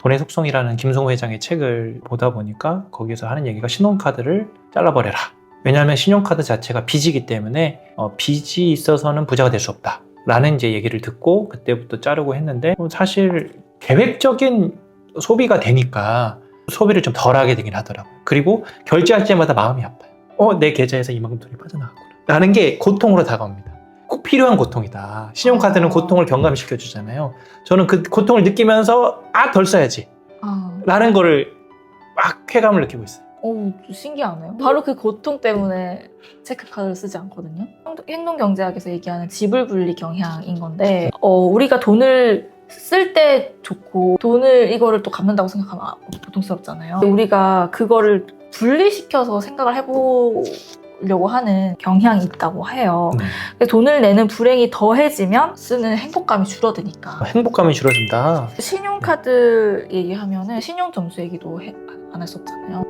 돈의 속성이라는 김성호 회장의 책을 보다 보니까 거기서 하는 얘기가 신용카드를 잘라버려라. 왜냐하면 신용카드 자체가 빚이기 때문에 빚이 있어서는 부자가 될 수 없다 라는 이제 얘기를 듣고 그때부터 자르고 했는데, 사실 계획적인 소비가 되니까 소비를 좀 덜하게 되긴 하더라고요. 그리고 결제할 때마다 마음이 아파요. 내 계좌에서 이만큼 돈이 빠져나갔구나 라는 게 고통으로 다가옵니다. 꼭 필요한 고통이다. 신용카드는 고통을 경감시켜주잖아요. 저는 그 고통을 느끼면서 덜 써야지 라는 거를 막 쾌감을 느끼고 있어요. 신기하네요. 바로 그 고통 때문에 체크카드를 쓰지 않거든요. 행동경제학에서 얘기하는 지불분리 경향인 건데, 우리가 돈을 쓸 때 좋고 돈을 이거를 또 갚는다고 생각하면 고통스럽잖아요. 우리가 그거를 분리시켜서 생각을 해보려고 하는 경향이 있다고 해요. 돈을 내는 불행이 더해지면 쓰는 행복감이 줄어드니까. 행복감이 줄어든다. 신용카드 얘기하면은 신용점수 얘기도 안 했었잖아요.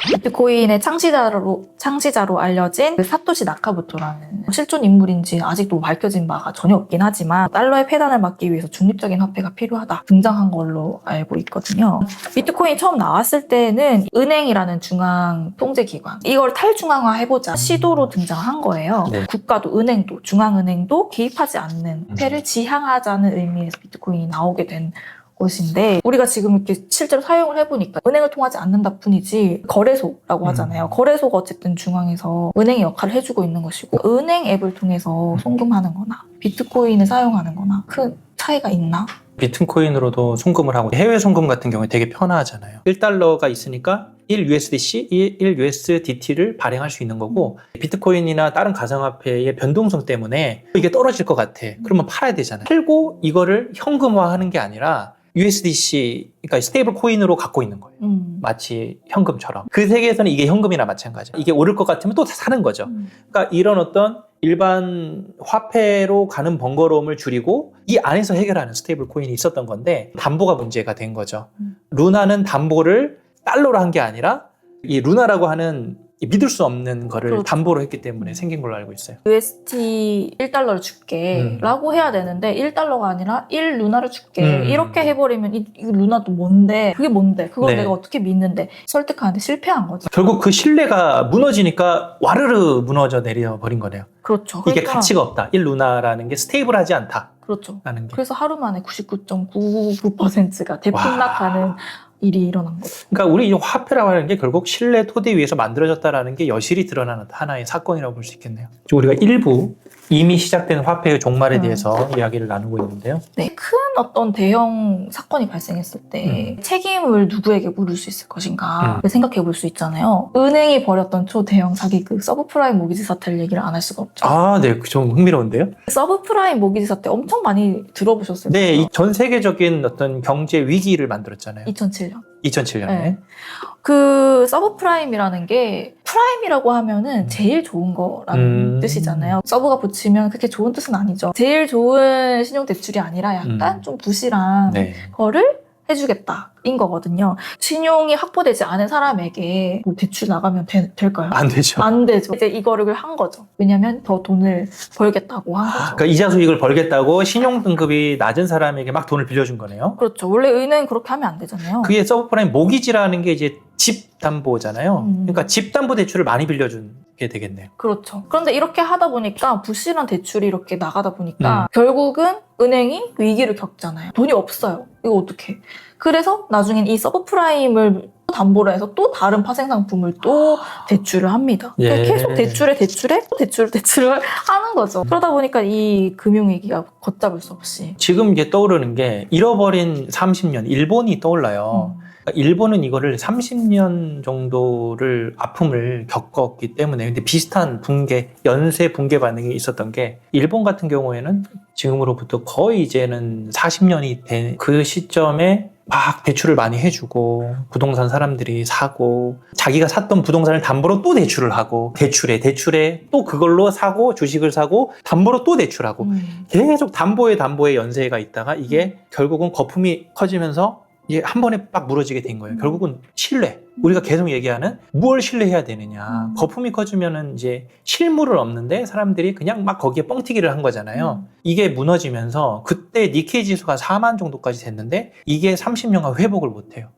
비트코인의 창시자로 알려진 사토시 나카모토라는 실존 인물인지 아직도 밝혀진 바가 전혀 없긴 하지만 달러의 폐단을 막기 위해서 중립적인 화폐가 필요하다 등장한 걸로 알고 있거든요. 비트코인이 처음 나왔을 때는 은행이라는 중앙 통제기관, 이걸 탈중앙화 해보자 시도로 등장한 거예요. 네. 국가도 은행도 중앙은행도 개입하지 않는 화폐를 지향하자는 의미에서 비트코인이 나오게 된 것인데, 우리가 지금 이렇게 실제로 사용을 해보니까 은행을 통하지 않는다 뿐이지 거래소라고 하잖아요. 거래소가 어쨌든 중앙에서 은행의 역할을 해주고 있는 것이고, 은행 앱을 통해서 송금하는 거나 비트코인을 사용하는 거나 큰 차이가 있나? 비트코인으로도 송금을 하고, 해외 송금 같은 경우에 되게 편하잖아요. 1달러가 있으니까 1USDC, 1USDT를 발행할 수 있는 거고, 비트코인이나 다른 가상화폐의 변동성 때문에 이게 떨어질 것 같아. 그러면 팔아야 되잖아요. 팔고 이거를 현금화하는 게 아니라 USDC, 그러니까 스테이블 코인으로 갖고 있는 거예요. 마치 현금처럼. 그 세계에서는 이게 현금이나 마찬가지예요. 이게 오를 것 같으면 또 사는 거죠. 그러니까 이런 어떤 일반 화폐로 가는 번거로움을 줄이고 이 안에서 해결하는 스테이블 코인이 있었던 건데, 담보가 문제가 된 거죠. 루나는 담보를 달러로 한 게 아니라 이 루나라고 하는 믿을 수 없는 거를 그렇죠. 담보로 했기 때문에 생긴 걸로 알고 있어요. UST 1달러를 줄게 라고 해야 되는데 1달러가 아니라 1루나를 줄게 이렇게 해버리면 이 루나도 뭔데? 그게 뭔데? 그걸 네. 내가 어떻게 믿는데? 설득하는데 실패한 거죠. 결국 그 신뢰가 무너지니까 와르르 무너져 내려버린 거네요. 그렇죠. 이게 그러니까, 가치가 없다. 1루나라는 게 스테이블하지 않다. 그렇죠. 라는 게. 그래서 하루 만에 99.99%가 대폭락하는 일이 일어난 거죠. 그러니까 우리 이 화폐라고 하는 게 결국 신뢰 토대 위에서 만들어졌다라는 게 여실히 드러나는 하나의 사건이라고 볼 수 있겠네요. 우리가 일부 이미 시작된 화폐의 종말에 대해서 이야기를 나누고 있는데요. 네, 큰 어떤 대형 사건이 발생했을 때 책임을 누구에게 물을 수 있을 것인가 생각해 볼 수 있잖아요. 은행이 벌였던 초대형 사기, 그 서브프라임 모기지 사태를 얘기를 안 할 수가 없죠. 네, 좀 흥미로운데요. 서브프라임 모기지 사태 엄청 많이 들어보셨을 거예요. 네, 전 세계적인 어떤 경제 위기를 만들었잖아요. 2007년. 2007년에. 네. 그 서브프라임이라는 게 프라임이라고 하면은 제일 좋은 거라는 뜻이잖아요. 서브가 붙이면 그렇게 좋은 뜻은 아니죠. 제일 좋은 신용대출이 아니라 약간 좀 부실한 거를 해주겠다인 거거든요. 신용이 확보되지 않은 사람에게 뭐 대출 나가면 될까요? 안 되죠. 안 되죠. 이제 이거를 한 거죠. 왜냐면 더 돈을 벌겠다고 한 거죠. 그러니까 이자 수익을 벌겠다고 신용 등급이 낮은 사람에게 막 돈을 빌려준 거네요. 그렇죠. 원래 은행 그렇게 하면 안 되잖아요. 그게 서브프라임 모기지라는 게 이제 집 담보잖아요. 그러니까 집 담보 대출을 많이 빌려주게 되겠네요. 그렇죠. 그런데 이렇게 하다 보니까 부실한 대출이 이렇게 나가다 보니까 결국은 은행이 위기를 겪잖아요. 돈이 없어요. 이거 어떡해. 그래서 나중엔 이 서브프라임을 담보로 해서 또 다른 파생 상품을 또 대출을 합니다. 계속 대출을 하는 거죠. 그러다 보니까 이 금융위기가 걷잡을 수 없이. 지금 이게 떠오르는 게 잃어버린 30년, 일본이 떠올라요. 일본은 이거를 30년 정도를 아픔을 겪었기 때문에, 근데 비슷한 연쇄 붕괴 반응이 있었던 게, 일본 같은 경우에는 지금으로부터 거의 이제는 40년이 된 그 시점에 막 대출을 많이 해주고, 부동산 사람들이 사고, 자기가 샀던 부동산을 담보로 또 대출을 하고, 대출에 또 그걸로 사고, 주식을 사고, 담보로 또 대출하고, 계속 담보에 연쇄가 있다가 이게 결국은 거품이 커지면서 이게 한 번에 빡 무너지게 된 거예요. 결국은 신뢰. 우리가 계속 얘기하는 뭘 신뢰해야 되느냐. 거품이 커지면은 이제 실물은 없는데 사람들이 그냥 막 거기에 뻥튀기를 한 거잖아요. 이게 무너지면서 그때 니케이 지수가 4만 정도까지 됐는데 이게 30년간 회복을 못 해요.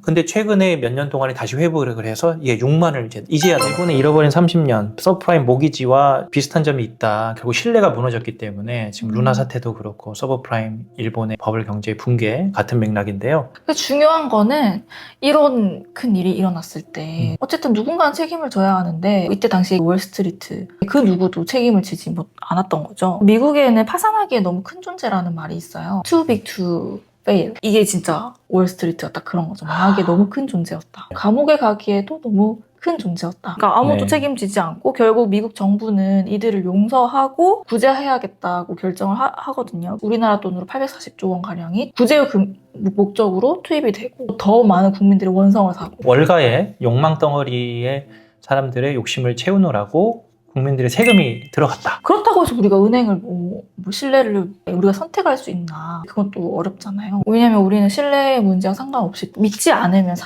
근데 최근에 몇 년 동안에 다시 회복을 해서 이게 6만을 이제야 일본에 잃어버린 30년 서브프라임 모기지와 비슷한 점이 있다. 결국 신뢰가 무너졌기 때문에 지금 루나 사태도 그렇고 서브프라임 일본의 버블 경제 붕괴 같은 맥락인데요. 중요한 거는 이런 큰 일이 일어났을 때 어쨌든 누군가는 책임을 져야 하는데 이때 당시 월스트리트 그 누구도 책임을 지지 않았던 거죠. 미국에는 파산하기에 너무 큰 존재라는 말이 있어요. Too big to fail. 이게 진짜 월스트리트가 딱 그런 거죠. 망하기에 너무 큰 존재였다. 감옥에 가기에도 너무 큰 존재였다. 그러니까 아무도 네. 책임지지 않고 결국 미국 정부는 이들을 용서하고 구제해야겠다고 결정을 하거든요. 우리나라 돈으로 840조 원 가량이 구제 목적으로 투입이 되고 더 많은 국민들이 원성을 사고 월가의 욕망 덩어리에 사람들의 욕심을 채우느라고 국민들의 세금이 들어갔다. 그렇다고 해서 우리가 은행을 뭐 신뢰를 우리가 선택할 수 있나 그건 또 어렵잖아요. 왜냐면 우리는 신뢰 문제와 상관없이 믿지 않으면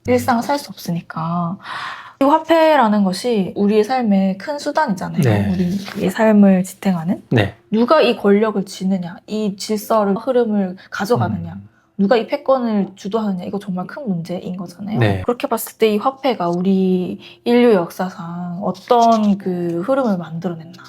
일상을 살 수 없으니까. 이 화폐라는 것이 우리의 삶의 큰 수단이잖아요. 네. 우리의 삶을 지탱하는. 네. 누가 이 권력을 쥐느냐, 이 질서를 흐름을 가져가느냐, 누가 이 패권을 주도하느냐, 이거 정말 큰 문제인 거잖아요. 네. 그렇게 봤을 때 이 화폐가 우리 인류 역사상 어떤 그 흐름을 만들어냈나,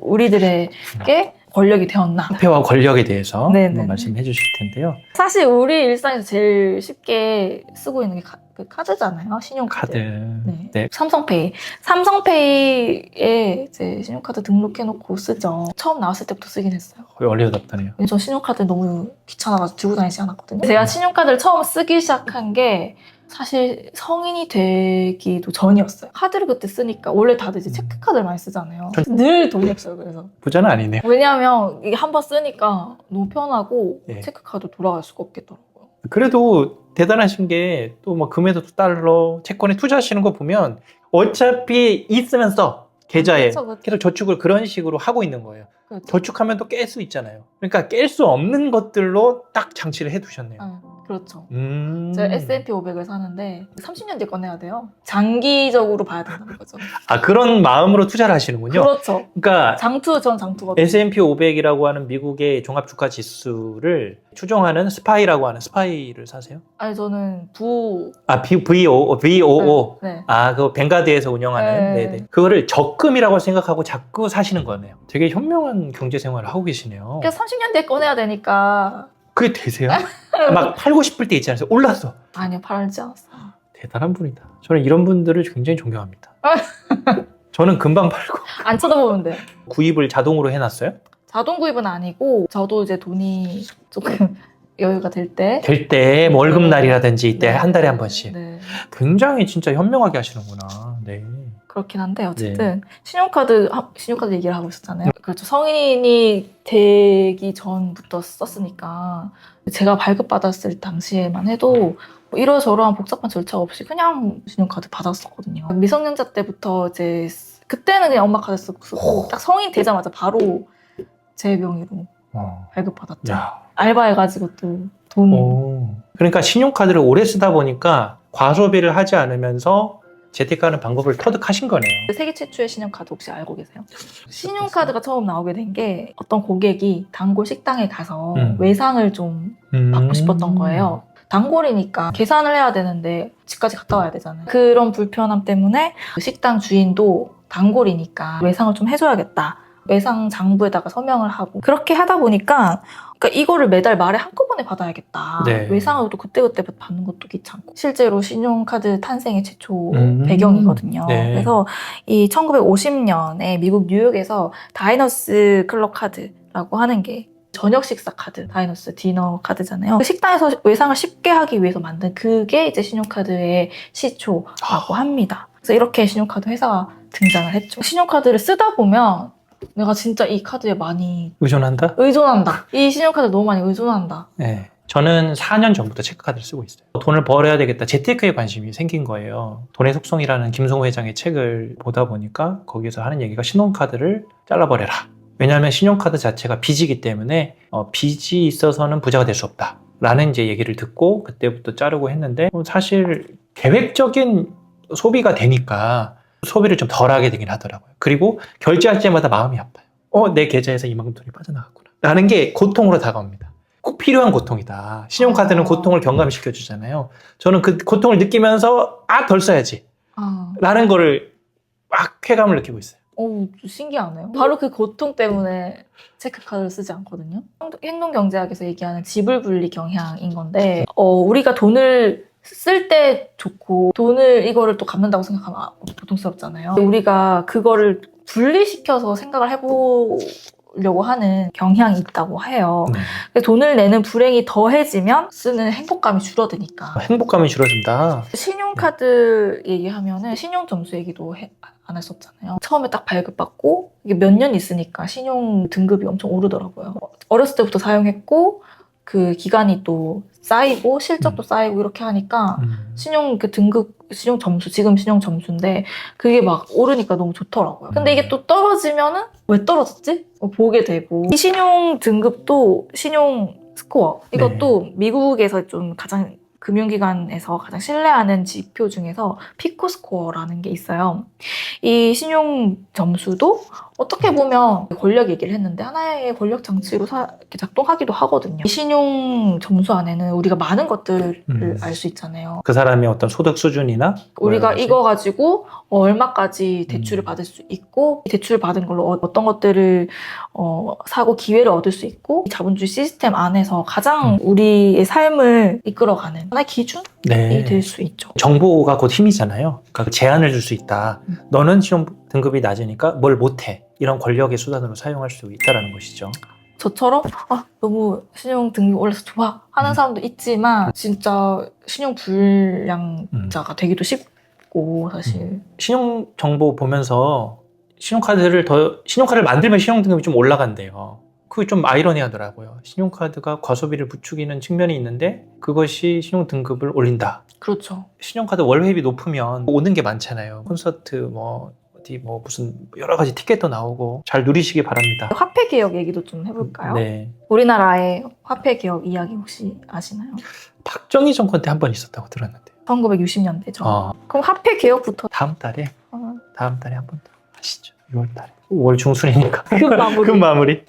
우리들에게 권력이 되었나. 화폐와 권력에 대해서 네네네. 한번 말씀해 주실 텐데요. 사실 우리 일상에서 제일 쉽게 쓰고 있는 게 그 카드잖아요. 신용카드. 카드. 네. 네. 삼성페이. 삼성페이에 이제 신용카드 등록해놓고 쓰죠. 처음 나왔을 때부터 쓰긴 했어요. 거의 얼리어답터네요. 저 신용카드 너무 귀찮아가지고 들고 다니지 않았거든요. 제가 신용카드를 처음 쓰기 시작한 게 사실 성인이 되기도 전이었어요. 카드를 그때 쓰니까 원래 다들 이제 체크카드를 많이 쓰잖아요. 늘 돈이 없어요. 그래서 부자는 아니네요. 왜냐하면 이게 한번 쓰니까 너무 편하고 네. 체크카드 돌아갈 수가 없겠더라고요. 그래도 대단하신 게 또 뭐 금에도 달러 채권에 투자하시는 거 보면 어차피 있으면 써. 계좌에. 그쵸. 계속 저축을 그런 식으로 하고 있는 거예요. 그렇죠. 저축하면 또 깰 수 있잖아요. 그러니까 깰 수 없는 것들로 딱 장치를 해 두셨네요. 그렇죠. 제가 S&P 500을 사는데 30년 뒤에 꺼내야 돼요. 장기적으로 봐야 된다는 거죠. 아, 그런 마음으로 투자를 하시는군요. 그렇죠. 그러니까 전 장투거든요. S&P 500이라고 하는 미국의 종합주가 지수를 추종하는 스파이라고 하는 스파이를 사세요? 아니 저는 VOO. 네. 아, 그 뱅가드에서 운영하는. 네. 네네. 그거를 적금이라고 생각하고 자꾸 사시는 거네요. 되게 현명한 경제 생활을 하고 계시네요. 그래서 30년 뒤에 꺼내야 되니까 그게 되세요? 막 팔고 싶을 때 있지 않으세요? 올랐어. 아니요 팔지 않았어요. 대단한 분이다. 저는 이런 분들을 굉장히 존경합니다. 저는 금방 팔고. 안 쳐다보면 돼요. 구입을 자동으로 해놨어요? 자동 구입은 아니고 저도 이제 돈이 조금 여유가 될 때 될 때, 뭐 월급날이라든지 이때 네. 한 달에 한 번씩. 네. 굉장히 진짜 현명하게 하시는구나. 네. 그렇긴 한데 어쨌든 신용카드 얘기를 하고 있었잖아요. 그렇죠. 성인이 되기 전부터 썼으니까 제가 발급받았을 당시에만 해도 뭐 이러저러한 복잡한 절차 없이 그냥 신용카드 받았었거든요. 미성년자 때부터 이제 그때는 그냥 엄마 카드 쓰고 딱 성인 되자마자 바로 제 명의로 발급받았죠. 야. 알바해가지고 또 돈. 그러니까 신용카드를 오래 쓰다 보니까 과소비를 하지 않으면서 재테크하는 방법을 터득하신 거네요. 세계 최초의 신용카드 혹시 알고 계세요? 신용카드가 처음 나오게 된 게 어떤 고객이 단골 식당에 가서 외상을 좀 받고 싶었던 거예요. 단골이니까 계산을 해야 되는데 집까지 갔다 와야 되잖아요. 그런 불편함 때문에 식당 주인도 단골이니까 외상을 좀 해줘야겠다. 외상 장부에다가 서명을 하고 그렇게 하다 보니까 그러니까 이거를 매달 말에 한꺼번에 받아야겠다. 네. 외상을 또 그때그때 받는 것도 귀찮고 실제로 신용카드 탄생의 최초 배경이거든요. 네. 그래서 이 1950년에 미국 뉴욕에서 다이너스 클럽 카드라고 하는 게 저녁 식사 카드, 다이너스 디너 카드잖아요. 식당에서 외상을 쉽게 하기 위해서 만든 그게 이제 신용카드의 시초라고 합니다. 그래서 이렇게 신용카드 회사가 등장을 했죠. 신용카드를 쓰다 보면 내가 진짜 이 카드에 많이 의존한다? 의존한다. 이 신용카드 너무 많이 의존한다. 네. 저는 4년 전부터 체크카드를 쓰고 있어요. 돈을 벌어야 되겠다. 재테크에 관심이 생긴 거예요. 돈의 속성이라는 김성호 회장의 책을 보다 보니까 거기서 하는 얘기가 신용카드를 잘라버려라. 왜냐하면 신용카드 자체가 빚이기 때문에 빚이 있어서는 부자가 될 수 없다. 라는 이제 얘기를 듣고 그때부터 자르고 했는데 사실 계획적인 소비가 되니까 소비를 좀 덜 하게 되긴 하더라고요. 그리고 결제할 때마다 마음이 아파요. 내 계좌에서 이만큼 돈이 빠져나갔구나 라는 게 고통으로 다가옵니다. 꼭 필요한 고통이다. 신용카드는 고통을 경감시켜 주잖아요. 저는 그 고통을 느끼면서 덜 써야지 라는 거를 막 쾌감을 느끼고 있어요. 신기하네요. 바로 그 고통 때문에 체크카드를 쓰지 않거든요. 행동경제학에서 얘기하는 지불분리 경향인 건데 우리가 돈을 쓸 때 좋고 돈을 이거를 또 갚는다고 생각하면 고통스럽잖아요. 우리가 그거를 분리시켜서 생각을 해보려고 하는 경향이 있다고 해요. 돈을 내는 불행이 더해지면 쓰는 행복감이 줄어드니까. 행복감이 줄어든다. 신용카드 얘기하면은 신용점수 얘기도 안 했었잖아요. 처음에 딱 발급받고 이게 몇 년 있으니까 신용 등급이 엄청 오르더라고요. 어렸을 때부터 사용했고 그 기간이 또 쌓이고 실적도 쌓이고 이렇게 하니까 신용 그 등급 신용 점수 지금 신용 점수인데 그게 막 오르니까 너무 좋더라고요. 근데 이게 또 떨어지면은 왜 떨어졌지? 보게 되고 이 신용 등급도 신용 스코어 이것도 미국에서 좀 가장 금융기관에서 가장 신뢰하는 지표 중에서 피코 스코어라는 게 있어요. 이 신용 점수도 어떻게 보면 권력 얘기를 했는데 하나의 권력 장치로 이렇게 작동하기도 하거든요. 이 신용 점수 안에는 우리가 많은 것들을 알 수 있잖아요. 그 사람의 어떤 소득 수준이나 우리가 이거 가지고 얼마까지 대출을 받을 수 있고 대출 받은 걸로 어떤 것들을 사고 기회를 얻을 수 있고 자본주의 시스템 안에서 가장 우리의 삶을 이끌어가는 하나의 기준이 될 수 있죠. 정보가 곧 힘이잖아요. 그러니까 제한을 줄 수 있다. 너는 신용 등급이 낮으니까 뭘 못해. 이런 권력의 수단으로 사용할 수 있다는 것이죠. 저처럼 너무 신용 등급이 올라서 좋아 하는 사람도 있지만 진짜 신용 불량자가 되기도 쉽고 사실 신용 정보 보면서 신용카드를 만들면 신용 등급이 좀 올라간대요. 그게 좀 아이러니하더라고요. 신용카드가 과소비를 부추기는 측면이 있는데 그것이 신용 등급을 올린다. 그렇죠. 신용카드 월회비 높으면 오는 게 많잖아요. 콘서트 어디 무슨 여러 가지 티켓도 나오고 잘 누리시기 바랍니다. 화폐 개혁 얘기도 좀 해볼까요? 네. 우리나라의 화폐 개혁 이야기 혹시 아시나요? 박정희 정권 때 한 번 있었다고 들었는데. 1960년대죠. 그럼 화폐 개혁부터 다음 달에 한 번 더 하시죠. 6월 달에. 5월 중순이니까. 그 마무리. 그 마무리.